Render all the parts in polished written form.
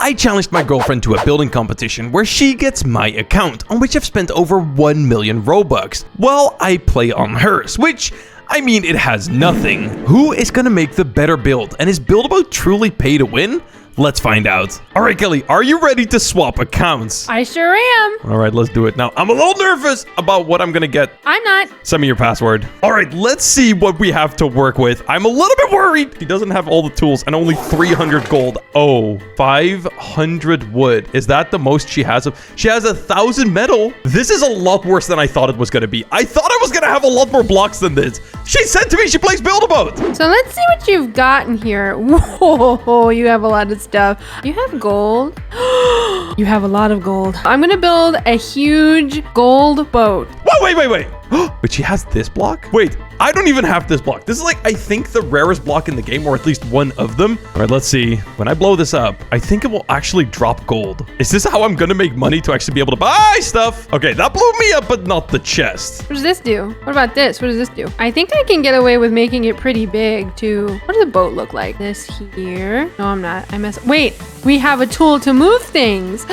I challenged my girlfriend to a building competition where she gets my account, on which I've spent over 1 million Robux, while I play on hers, which, I mean, it has nothing. Who is gonna make the better build, and is Build-A-Boat truly pay to win? Let's find out. All right, Kelly, are you ready to swap accounts? I sure am. All right, let's do it now. I'm a little nervous about what I'm gonna get. I'm not. Send me your password. All right, let's see what we have to work with. I'm a little bit worried. He doesn't have all the tools and only 300 gold. Oh, 500 wood. Is that the most she has? She has 1,000 metal. This is a lot worse than I thought it was gonna be. I thought I was gonna have a lot more blocks than this. She said to me she plays Build-A-Boat. So let's see what you've gotten here. Whoa, you have a lot of stuff. You have gold. You have a lot of gold. I'm gonna build a huge gold boat. Wait. But she has this block? Wait, I don't even have this block. This is like, I think, the rarest block in the game, or at least one of them. All right, let's see. When I blow this up, I think it will actually drop gold. Is this how I'm gonna make money to actually be able to buy stuff? Okay, that blew me up, but not the chest. What does this do? What about this? What does this do? I think I can get away with making it pretty big too. What does a boat look like? This here. No, I'm not. Wait, we have a tool to move things.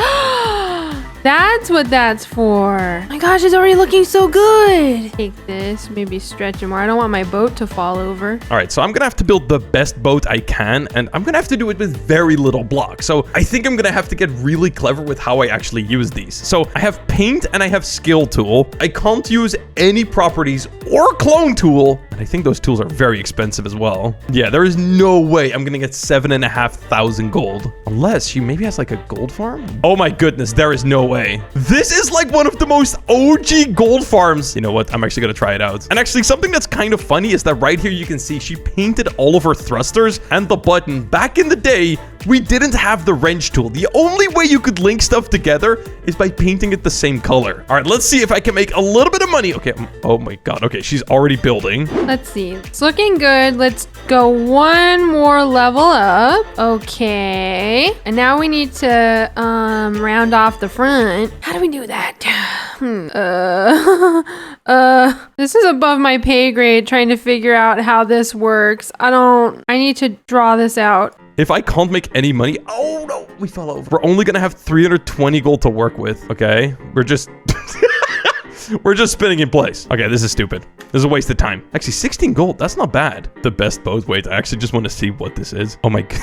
That's what that's for. Oh my gosh, it's already looking so good. Take this, maybe stretch it more. I don't want my boat to fall over. All right, so I'm gonna have to build the best boat I can, and I'm gonna have to do it with very little blocks. So I think I'm gonna have to get really clever with how I actually use these. So I have paint and I have skill tool. I can't use any properties or clone tool. And I think those tools are very expensive as well. Yeah, there is no way I'm gonna get 7,500 gold. Unless she maybe has like a gold farm? Oh my goodness, there is no way. This is like one of the most OG gold farms. You know what? I'm actually gonna try it out. And actually, something that's kind of funny is that right here you can see she painted all of her thrusters and the button. Back in the day, we didn't have the wrench tool. The only way you could link stuff together is by painting it the same color. All right, let's see if I can make a little bit of money. Okay, oh my God. Okay, she's already building. Let's see. It's looking good. Let's go one more level up. Okay. And now we need to round off the front. How do we do that? This is above my pay grade, trying to figure out how this works. I need to draw this out. If I can't make any money, oh no, we fell over. We're only gonna have 320 gold to work with, okay? We're just spinning in place. Okay, this is stupid. This is a waste of time. Actually, 16 gold, that's not bad. The best boat. Wait, I actually just want to see what this is. Oh my God.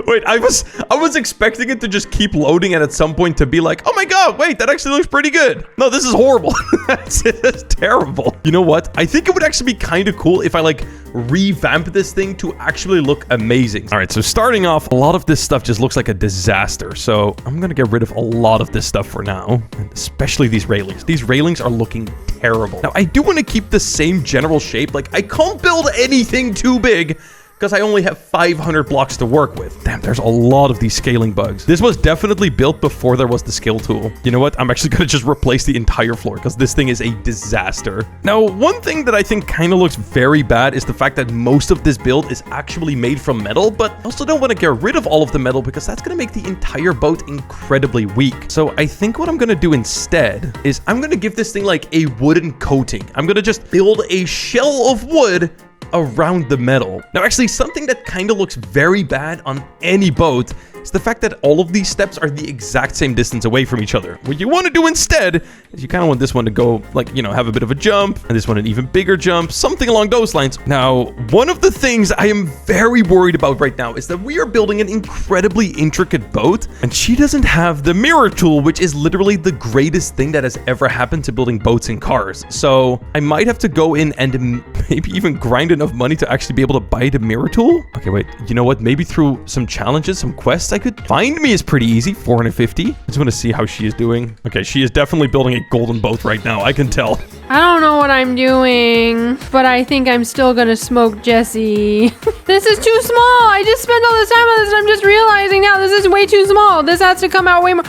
Wait, I was expecting it to just keep loading and at some point to be like, oh my God, wait, that actually looks pretty good. No, this is horrible. That's terrible. You know what? I think it would actually be kind of cool if I like revamp this thing to actually look amazing. All right, so starting off, a lot of this stuff just looks like a disaster. So I'm gonna get rid of a lot of this stuff for now, and especially these railings. These railings are looking terrible. Now, I do want to keep the same general shape. Like, I can't build anything too big, because I only have 500 blocks to work with. Damn, there's a lot of these scaling bugs. This was definitely built before there was the skill tool. You know what? I'm actually gonna just replace the entire floor because this thing is a disaster. Now, one thing that I think kind of looks very bad is the fact that most of this build is actually made from metal, but I also don't want to get rid of all of the metal because that's gonna make the entire boat incredibly weak. So I think what I'm gonna do instead is I'm gonna give this thing like a wooden coating. I'm gonna just build a shell of wood around the metal. Now, actually, something that kind of looks very bad on any boat is the fact that all of these steps are the exact same distance away from each other. What you want to do instead is you kind of want this one to go, like, you know, have a bit of a jump, and this one an even bigger jump, something along those lines. Now, one of the things I am very worried about right now is that we are building an incredibly intricate boat, and she doesn't have the mirror tool, which is literally the greatest thing that has ever happened to building boats and cars. So I might have to go in and maybe even grind enough money to actually be able to buy the mirror tool. Okay, wait, you know what? Maybe through some challenges, some quests I could find me is pretty easy. 450. I just want to see how she is doing. Okay, she is definitely building a golden boat right now. I can tell. I don't know what I'm doing, but I think I'm still gonna smoke Jessie. This is too small. I just spent all this time on this and I'm just realizing now this is way too small. This has to come out way more.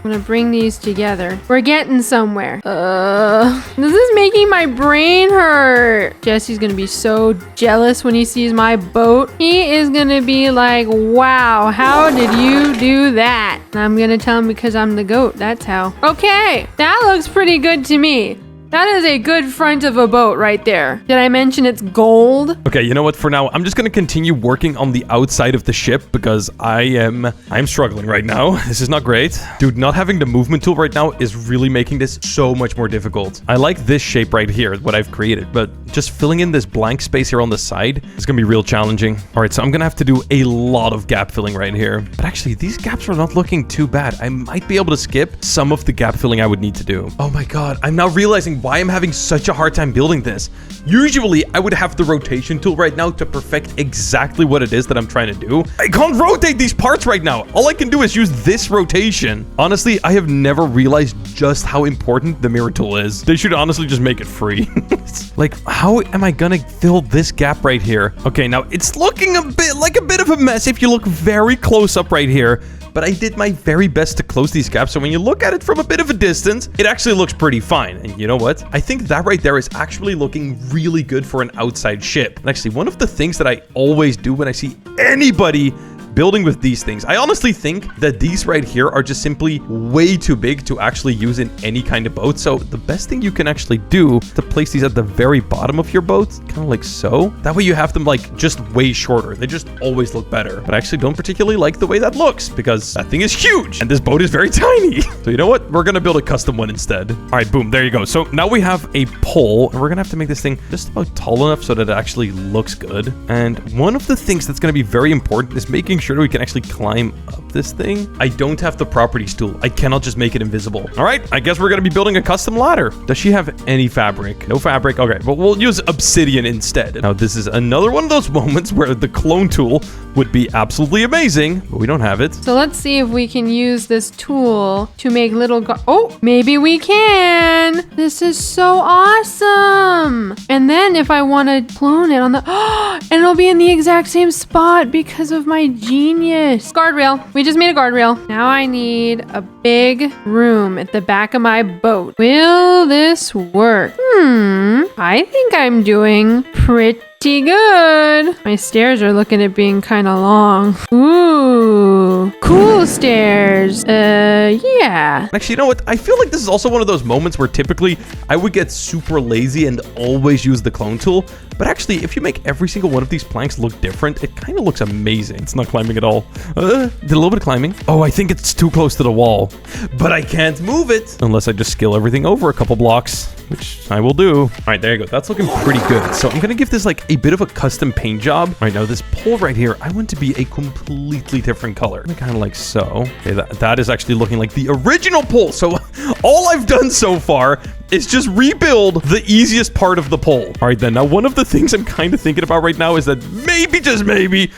I'm gonna bring these together. We're getting somewhere. This is making my brain hurt. Jesse's gonna be so jealous when he sees my boat. He is gonna be like, wow, how did you do that? And I'm gonna tell him because I'm the goat. That's how. Okay, that looks pretty good to me. That is a good front of a boat right there. Did I mention it's gold? Okay, you know what? For now, I'm just going to continue working on the outside of the ship because I'm struggling right now. This is not great. Dude, not having the movement tool right now is really making this so much more difficult. I like this shape right here, what I've created, but just filling in this blank space here on the side is going to be real challenging. All right, so I'm going to have to do a lot of gap filling right here. But actually, these gaps are not looking too bad. I might be able to skip some of the gap filling I would need to do. Oh my God, I'm now realizing why I'm having such a hard time building this. Usually, I would have the rotation tool right now to perfect exactly what it is that I'm trying to do. I can't rotate these parts right now. All I can do is use this rotation. Honestly, I have never realized just how important the mirror tool is. They should honestly just make it free. Like, how am I gonna fill this gap right here? Okay, now it's looking a bit of a mess if you look very close up right here. But I did my very best to close these gaps, so when you look at it from a bit of a distance, it actually looks pretty fine. And you know what? I think that right there is actually looking really good for an outside ship. And actually, one of the things that I always do when I see anybody building with these things, I honestly think that these right here are just simply way too big to actually use in any kind of boat. So the best thing you can actually do is to place these at the very bottom of your boat, kind of like so. That way you have them like just way shorter. They just always look better. But I actually don't particularly like the way that looks because that thing is huge and this boat is very tiny. So you know what? We're going to build a custom one instead. All right, boom. There you go. So now we have a pole and we're going to have to make this thing just about tall enough so that it actually looks good. And one of the things that's going to be very important is making sure that we can actually climb up this thing. I don't have the properties tool. I cannot just make it invisible. All right, I guess we're going to be building a custom ladder. Does she have any fabric? No fabric. Okay, but we'll use obsidian instead. Now, this is another one of those moments where the clone tool would be absolutely amazing, but we don't have it. So let's see if we can use this tool to make little oh, maybe we can. This is so awesome. And then if I want to clone it on the, and it'll be in the exact same spot because of my genius. Guardrail. We just made a guardrail. Now I need a big room at the back of my boat. Will this work? I think I'm doing pretty good. My stairs are looking at being kind of long. Ooh, cool stairs. Yeah. Actually, you know what? I feel like this is also one of those moments where typically I would get super lazy and always use the clone tool. But actually, if you make every single one of these planks look different, it kind of looks amazing. It's not climbing at all. Did a little bit of climbing. Oh, I think it's too close to the wall. But I can't move it. Unless I just scale everything over a couple blocks, which I will do. All right, there you go. That's looking pretty good. So I'm going to give this like a bit of a custom paint job. All right, now this pole right here, I want to be a completely different color. Kind of like so. Okay, that is actually looking like the original pole. So all I've done so far is just rebuild the easiest part of the pole. All right, then. Now, one of the things I'm kind of thinking about right now is that maybe, just maybe,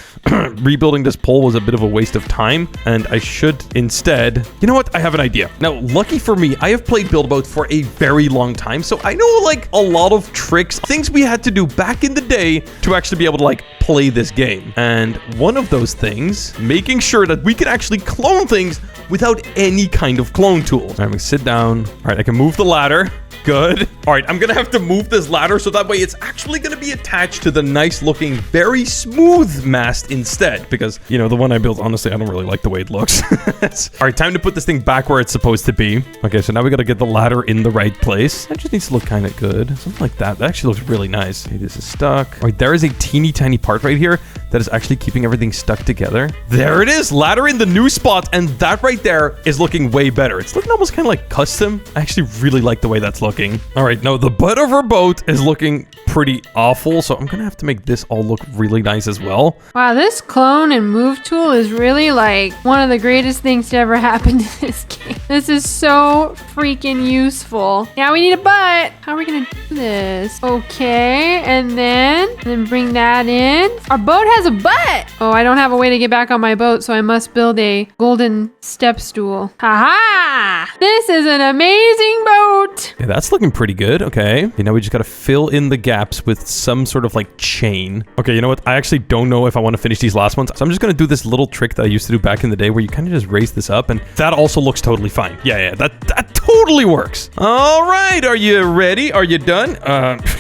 rebuilding this pole was a bit of a waste of time, and I should instead... You know what? I have an idea. Now, lucky for me, I have played Build-A-Boat for a very long time, so I know, like, a lot of tricks, things we had to do back in the day to actually be able to, like, play this game. And one of those things, making sure that we can actually clone things without any kind of clone tool. All right, I'm gonna sit down. All right, I can move the ladder. Good. All right, I'm gonna have to move this ladder so that way it's actually gonna be attached to the nice looking, very smooth mast instead. Because, you know, the one I built, honestly, I don't really like the way it looks. All right, time to put this thing back where it's supposed to be. Okay, so now we gotta get the ladder in the right place. That just needs to look kind of good. Something like that. That actually looks really nice. Okay, this is stuck. All right, there is a teeny tiny part right here that is actually keeping everything stuck together. There it is, ladder in the new spot. And that right there is looking way better. It's looking almost kind of like custom. I actually really like the way that's looking. All right, now the butt of our boat is looking pretty awful, so I'm gonna have to make this all look really nice as well. Wow, this clone and move tool is really like one of the greatest things to ever happen to this game. This is so freaking useful. Now we need a butt. How are we gonna do this? Okay, and then bring that in. Our boat has a butt. Oh, I don't have a way to get back on my boat, so I must build a golden step stool. Haha! This is an amazing boat. Yeah, that's looking pretty good. Okay, now we just gotta fill in the gaps with some sort of like chain. Okay, you know what? I actually don't know if I want to finish these last ones, so I'm just gonna do this little trick that I used to do back in the day where you kind of just raise this up, and that also looks totally fine. Yeah, that totally works. All right, are you ready? Are you done?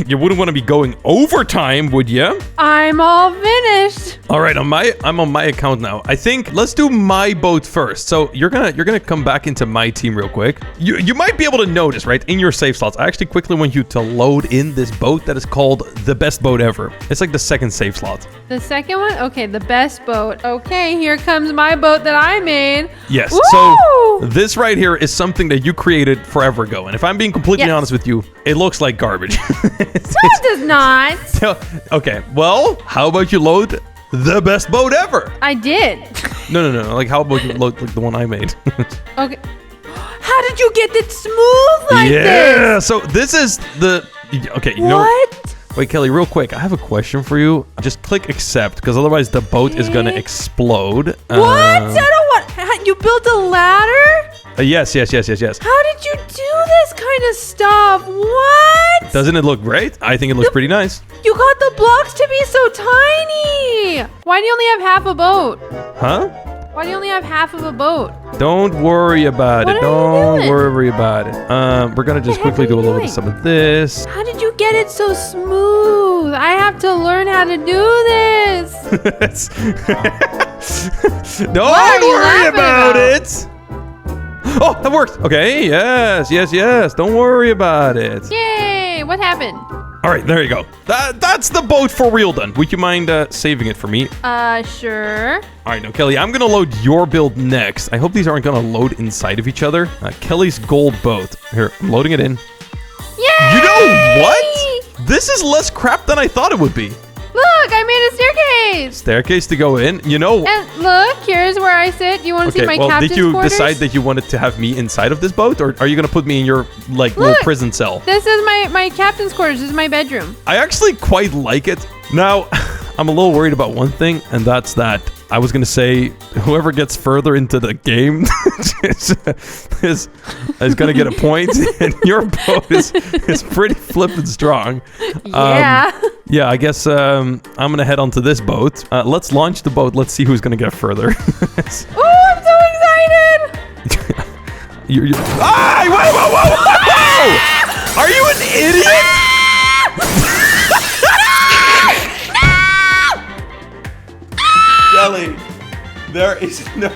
You wouldn't want to be going overtime, would you? I'm all finished. All right, I'm on my account now. I think let's do my boat first. So you're gonna come back into my team real quick. You might be able to notice, right, in your save save slots. I actually quickly want you to load in this boat that is called the best boat ever. It's like the second save slot. The second one? Okay, the best boat. Okay, here comes my boat that I made. Yes. Woo! So this right here is something that you created forever ago. And if I'm being completely Yes. honest with you, it looks like garbage. No, it does not. Okay, well, how about you load the best boat ever? I did. No. Like, how about you load like the one I made? Okay. How did you get it smooth like Yeah. this? So this is the. Okay, you know. What? Wait, Kelly, real quick. I have a question for you. Just click accept, because otherwise the boat is gonna Okay. explode. What? I don't want. You built a ladder? Yes. How did you do this kind of stuff? What? Doesn't it look great? I think it looks pretty nice. You got the blocks to be so tiny. Why do you only have half a boat? Huh? Why do you only have half of a boat? Don't worry about What it. are you Don't doing? worry about it. We're gonna just heck quickly are do a you little bit doing? of some of this. How did you get it so smooth? I have to learn how to do this. Don't are you worry laughing about about? it. Oh, that worked. Okay, yes. Don't worry about it. Yay! What happened? All right, there you go. That's the boat for real done. Would you mind saving it for me? Sure. All right, now, Kelly, I'm going to load your build next. I hope these aren't going to load inside of each other. Kelly's gold boat. Here, I'm loading it in. Yay! You know what? This is less crap than I thought it would be. Look, I made a staircase. Staircase to go in. You know... And look, here's where I sit. You want to see my well, captain's did you quarters? decide that you wanted to have me inside of this boat? Or are you going to put me in your, like, little Look. prison cell? This is my captain's quarters. This is my bedroom. I actually quite like it. Now, I'm a little worried about one thing, and that's that I was going to say whoever gets further into the game is going to get a point, and your boat is pretty flippin' strong. Yeah. Yeah, I guess I'm going to head onto this boat. Let's launch the boat. Let's see who's going to get further. Oh, I'm so excited. You're whoa! Are you an idiot? Kelly, there is no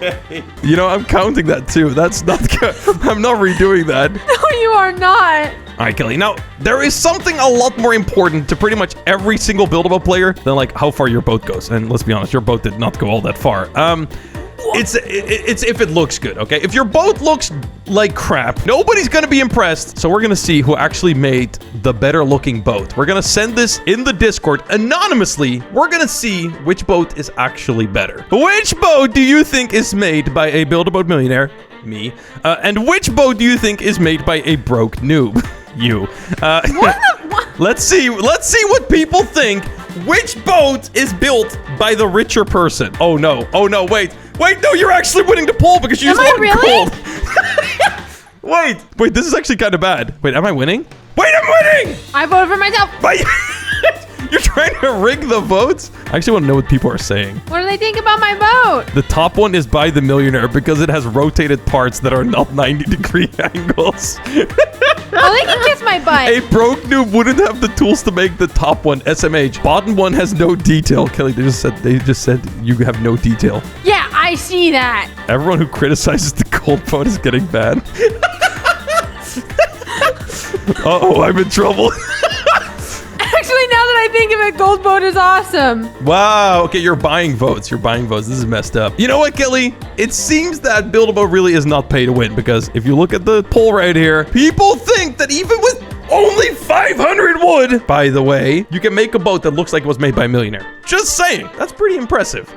way. You know, I'm counting that too. That's not good. I'm not redoing that. No, you are not. All right, Kelly. Now, there is something a lot more important to pretty much every single buildable player than like how far your boat goes. And let's be honest, your boat did not go all that far. It's if it looks good, okay? If your boat looks like crap, nobody's gonna be impressed. So we're gonna see who actually made the better looking boat. We're gonna send this in the Discord anonymously. We're gonna see which boat is actually better. Which boat do you think is made by a Build-A-Boat millionaire? Me. And which boat do you think is made by a broke noob? You. Let's see what people think. Which boat is built by the richer person? Oh no, wait, no, you're actually winning the poll because you used a Am I lot of really? gold. Wait, this is actually kind of bad. Wait, am I winning? Wait, I'm winning! I voted for myself. Wait, you're trying to rig the votes? I actually want to know what people are saying. What do they think about my boat? The top one is by the millionaire because it has rotated parts that are not 90-degree angles. Oh, they can kiss my butt. A broke noob wouldn't have the tools to make the top one. SMH. Bottom one has no detail. Kelly, they just said you have no detail. Yeah, I see that. Everyone who criticizes the gold boat is getting banned. Uh-oh, I'm in trouble. Actually, now that I think of it, Gold Boat is awesome. Wow. Okay, you're buying votes. This is messed up. You know what, Kelly? It seems that Build-A-Boat really is not pay to win because if you look at the poll right here, people think that even with only 500 wood, by the way, you can make a boat that looks like it was made by a millionaire. Just saying. That's pretty impressive.